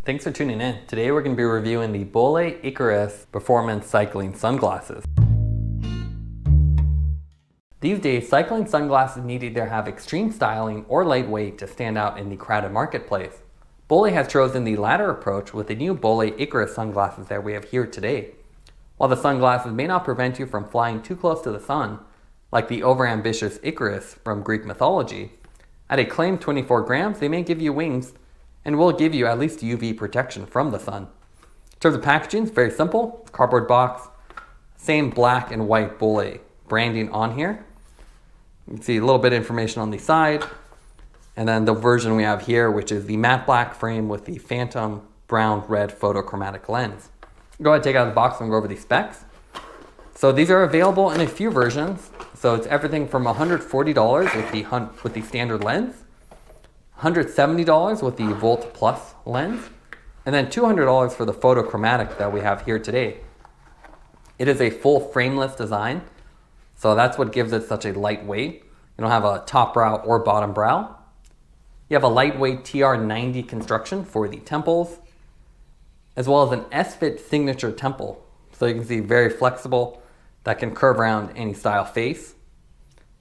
Thanks for tuning in. Today we're going to be reviewing the Bolle Icarus Performance Cycling Sunglasses. These days, cycling sunglasses need to either have extreme styling or lightweight to stand out in the crowded marketplace. Bolle has chosen the latter approach with the new Bolle Icarus sunglasses that we have here today. While the sunglasses may not prevent you from flying too close to the sun, like the overambitious Icarus from Greek mythology, at a claimed 24 grams, they may give you wings and will give you at least UV protection from the sun. In terms of packaging, it's very simple. Cardboard box, same black and white Bolle branding on here. You can see a little bit of information on the side, and then the version we have here, which is the matte black frame with the phantom brown red photochromic lens. Go ahead and take out the box and go over the specs. So these are available in a few versions. So it's everything from $140 with the standard lens, $170 with the Volt Plus lens, and then $200 for the photochromic that we have here today. It is a full frameless design, so that's what gives it such a lightweight. You don't have a top brow or bottom brow. You have a lightweight TR90 construction for the temples, as well as an S-Fit signature temple. So you can see very flexible, that can curve around any style face.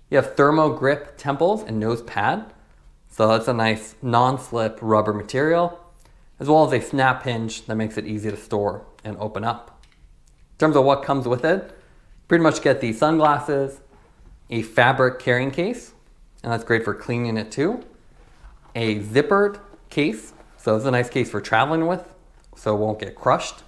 You have Thermogrip Temples and nose pad. So that's a nice non-slip rubber material, as well as a snap hinge that makes it easy to store and open up. In terms of what comes with it, pretty much get the sunglasses, a fabric carrying case, and that's great for cleaning it too. A zippered case, so it's a nice case for traveling with, so it won't get crushed.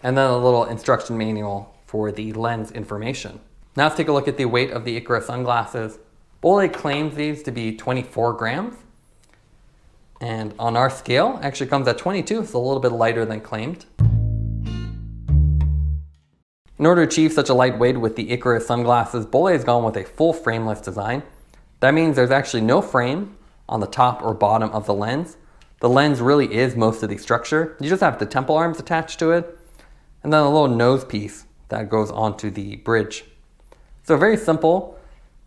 And then a little instruction manual for the lens information. Now let's take a look at the weight of the Icarus sunglasses. Bolle claims these to be 24 grams. And on our scale, it actually comes at 22, so a little bit lighter than claimed. In order to achieve such a light weight with the Icarus sunglasses, Bolle has gone with a full frameless design. That means there's actually no frame on the top or bottom of the lens. The lens really is most of the structure. You just have the temple arms attached to it, and then a little nose piece that goes onto the bridge. So very simple.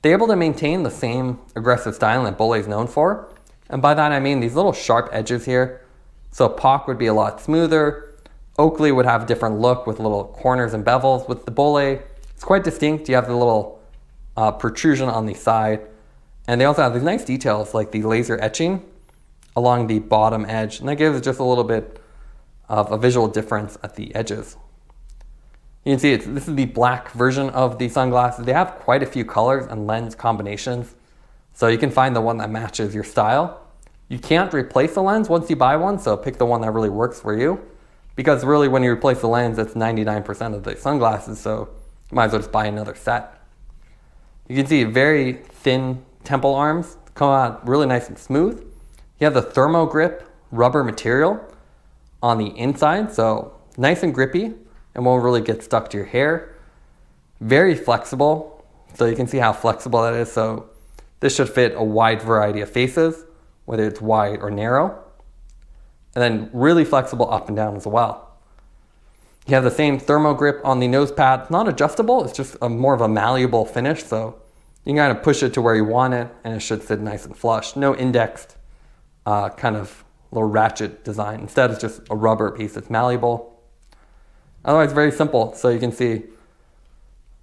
They're able to maintain the same aggressive styling that Bolle is known for. And by that I mean these little sharp edges here. So POC would be a lot smoother. Oakley would have a different look with little corners and bevels. With the Bolle, it's quite distinct. You have the little protrusion on the side. And they also have these nice details like the laser etching along the bottom edge. And that gives just a little bit of a visual difference at the edges. You can see this is the black version of the sunglasses. They have quite a few colors and lens combinations, so you can find the one that matches your style. You can't replace the lens once you buy one, so pick the one that really works for you, because really when you replace the lens, it's 99% of the sunglasses, so you might as well just buy another set. You can see very thin temple arms, come out really nice and smooth. You have the Thermogrip rubber material on the inside, so nice and grippy and won't really get stuck to your hair. Very flexible, so you can see how flexible that is. So this should fit a wide variety of faces, whether it's wide or narrow. And then really flexible up and down as well. You have the same Thermogrip on the nose pad. It's not adjustable, it's just more of a malleable finish, so you can kind of push it to where you want it and it should sit nice and flush. No indexed kind of little ratchet design. Instead, it's just a rubber piece that's malleable. Otherwise, very simple. So you can see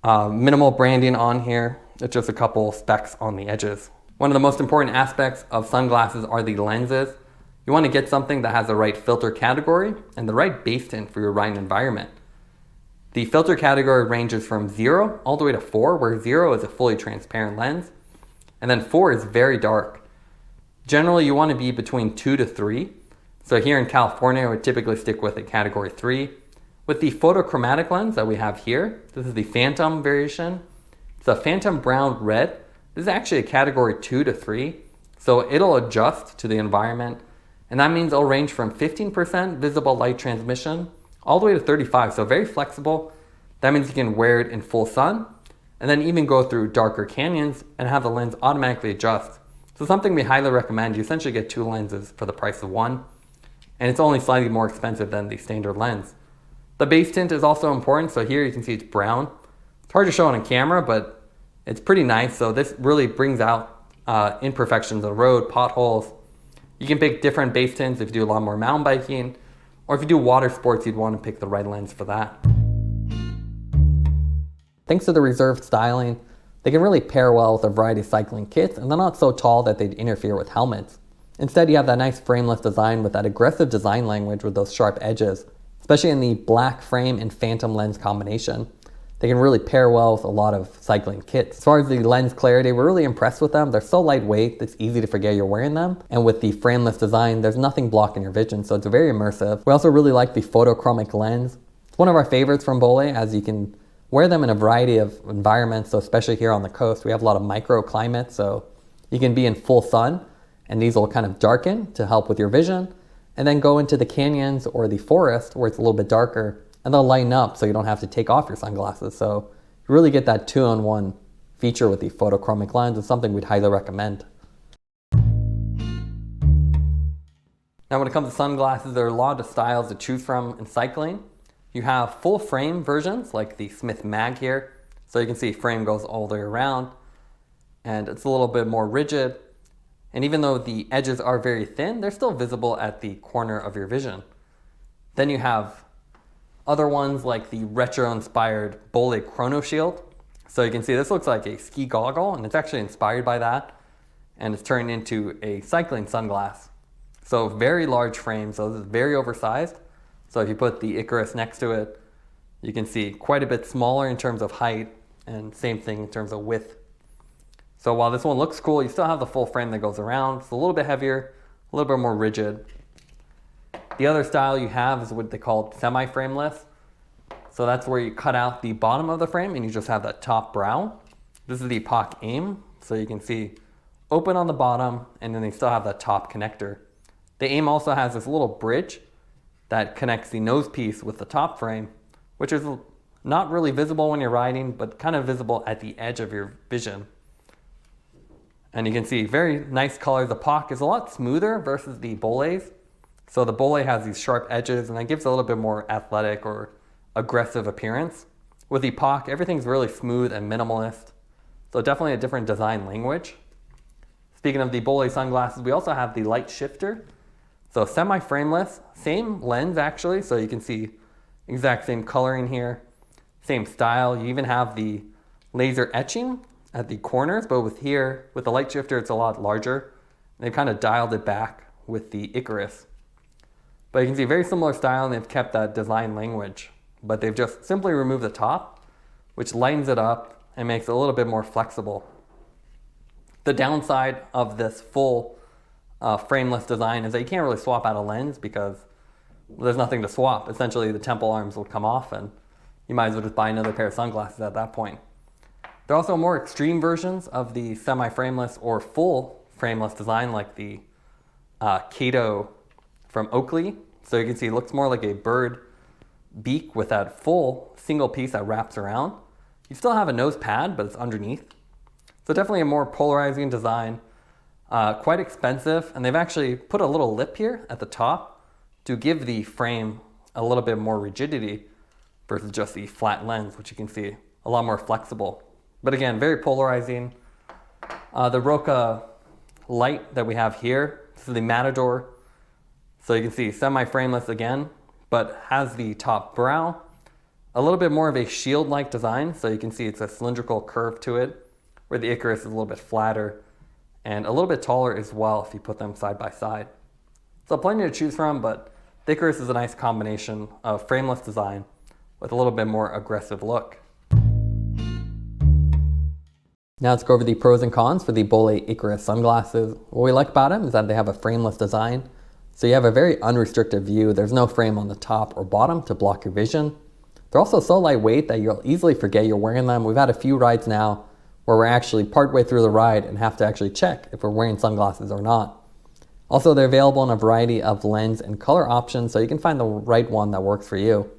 minimal branding on here. It's just a couple specks on the edges. One of the most important aspects of sunglasses are the lenses. You want to get something that has the right filter category and the right base tint for your riding environment. The filter category ranges from 0 all the way to 4, where 0 is a fully transparent lens, and then 4 is very dark. Generally, you want to be between 2 to 3. So here in California, I would typically stick with a category 3. With the photochromic lens that we have here, this is the Phantom variation. It's a Phantom Brown Red. This is actually a category 2 to 3, so it'll adjust to the environment, and that means it'll range from 15% visible light transmission all the way to 35, so very flexible. That means you can wear it in full sun, and then even go through darker canyons and have the lens automatically adjust. So something we highly recommend. You essentially get 2 lenses for the price of 1, and it's only slightly more expensive than the standard lens. The base tint is also important, so here you can see it's brown. It's hard to show on camera, but it's pretty nice. So this really brings out imperfections on the road, potholes, You can pick different base tints if you do a lot more mountain biking, or if you do water sports, you'd want to pick the right lens for that. Thanks to the reserved styling, they can really pair well with a variety of cycling kits, and they're not so tall that they'd interfere with helmets. Instead, you have that nice frameless design with that aggressive design language with those sharp edges, especially in the black frame and phantom lens combination. They can really pair well with a lot of cycling kits. As far as the lens clarity, we're really impressed with them. They're so lightweight, it's easy to forget you're wearing them. And with the frameless design, there's nothing blocking your vision, so it's very immersive. We also really like the photochromic lens. It's one of our favorites from Bollé, as you can wear them in a variety of environments. So especially here on the coast, we have a lot of microclimates, so you can be in full sun, and these will kind of darken to help with your vision, and then go into the canyons or the forest where it's a little bit darker, and they'll lighten up so you don't have to take off your sunglasses. So you really get that 2-in-1 feature with the photochromic lens. It's something we'd highly recommend. Now when it comes to sunglasses, there are a lot of styles to choose from in cycling. You have full frame versions like the Smith Mag here. So you can see frame goes all the way around, and it's a little bit more rigid. And even though the edges are very thin, they're still visible at the corner of your vision. Then you have other ones like the retro-inspired Bollé Chrono Shield. So you can see this looks like a ski goggle, and it's actually inspired by that, and it's turned into a cycling sunglass. So very large frame, so this is very oversized. So if you put the Icarus next to it, you can see quite a bit smaller in terms of height, and same thing in terms of width. So while this one looks cool, you still have the full frame that goes around. It's a little bit heavier, a little bit more rigid. The other style you have is what they call semi-frameless. So that's where you cut out the bottom of the frame and you just have that top brow. This is the Epoch Aim. So you can see open on the bottom, and then they still have that top connector. The Aim also has this little bridge that connects the nose piece with the top frame, which is not really visible when you're riding, but kind of visible at the edge of your vision. And you can see very nice colors. The Epoch is a lot smoother versus the Bollés. So the Bollé has these sharp edges, and that gives a little bit more athletic or aggressive appearance. With the Epoch, everything's really smooth and minimalist. So definitely a different design language. Speaking of the Bollé sunglasses, we also have the Lightshifter. So semi-frameless, same lens actually. So you can see exact same coloring here, same style. You even have the laser etching at the corners, but with the Lightshifter, it's a lot larger. They've kind of dialed it back with the Icarus. But you can see very similar style, and they've kept that design language, but they've just simply removed the top, which lightens it up and makes it a little bit more flexible. The downside of this full frameless design is that you can't really swap out a lens because there's nothing to swap. Essentially, the temple arms will come off, and you might as well just buy another pair of sunglasses at that point. There are also more extreme versions of the semi-frameless or full frameless design, like the Kato from Oakley. So you can see it looks more like a bird beak with that full single piece that wraps around. You still have a nose pad, but it's underneath. So definitely a more polarizing design, quite expensive. And they've actually put a little lip here at the top to give the frame a little bit more rigidity versus just the flat lens, which you can see a lot more flexible. But again, very polarizing. The Roca light that we have here, this is the Matador. So you can see semi-frameless again, but has the top brow, a little bit more of a shield-like design. So you can see it's a cylindrical curve to it, where the Icarus is a little bit flatter and a little bit taller as well if you put them side by side. So plenty to choose from, but the Icarus is a nice combination of frameless design with a little bit more aggressive look. Now let's go over the pros and cons for the Bollé Icarus sunglasses. What we like about them is that they have a frameless design. So you have a very unrestricted view. There's no frame on the top or bottom to block your vision. They're also so lightweight that you'll easily forget you're wearing them. We've had a few rides now where we're actually partway through the ride and have to actually check if we're wearing sunglasses or not. Also, they're available in a variety of lens and color options, so you can find the right one that works for you.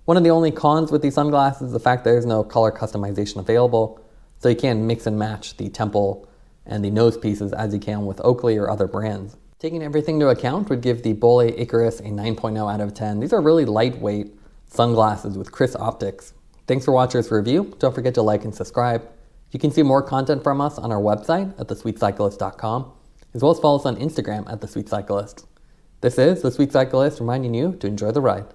One of the only cons with these sunglasses is the fact there's no color customization available, so you can't mix and match the temple and the nose pieces as you can with Oakley or other brands. Taking everything into account would give the Bollé Icarus a 9.0 out of 10. These are really lightweight sunglasses with crisp optics. Thanks for watching this review. Don't forget to like and subscribe. You can see more content from us on our website at thesweetcyclist.com. as well as follow us on Instagram at The Sweet Cyclist. This is The Sweet Cyclist reminding you to enjoy the ride.